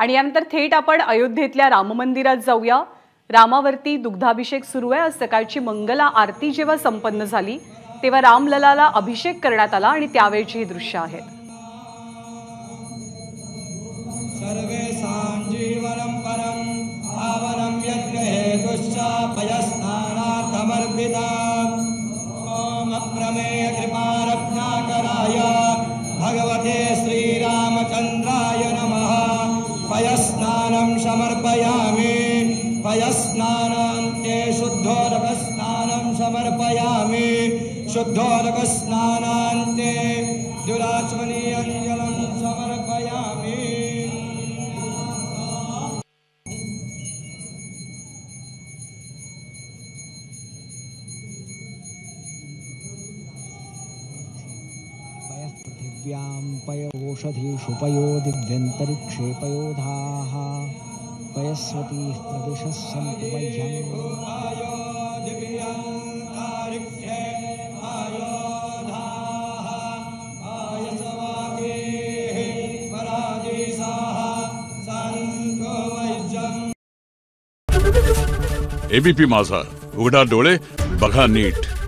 आणि यानंतर थेट आपण अयोध्येतल्या राम मंदिरात जाऊया। रामावरती दुग्धाभिषेक सुरू आहे। आज सकाळची मंगला आरती जेव्हा संपन्न झाली तेव्हा रामललाला अभिषेक करण्यात आला आणि त्यावेळची ही दृश्य आहेत। सर्वे सांजीवनं परं पावनं यज्ञहेतुश्च पयस्नानार्थमर्पितम्। ओम अप्रमेय कृपारत्नाकराय भगवते श्रीरामचन्द्राय नमः। पयस्नानं समर्पयामि। पयस्नानान्ते शुद्धोदकस्नानं समर्पयामि। शुद्धोदकस्नानान्ते दुराचमनीयञ्जलं समर्पयामि। पृथिव्यां पयोषधीषु पयो दिव्यन्तरिक्षे पयोधाः पयस्वतीः प्रदिशः सन्तु मह्यम्। एबीपी माझा, उघडा डोळे बघा नीट।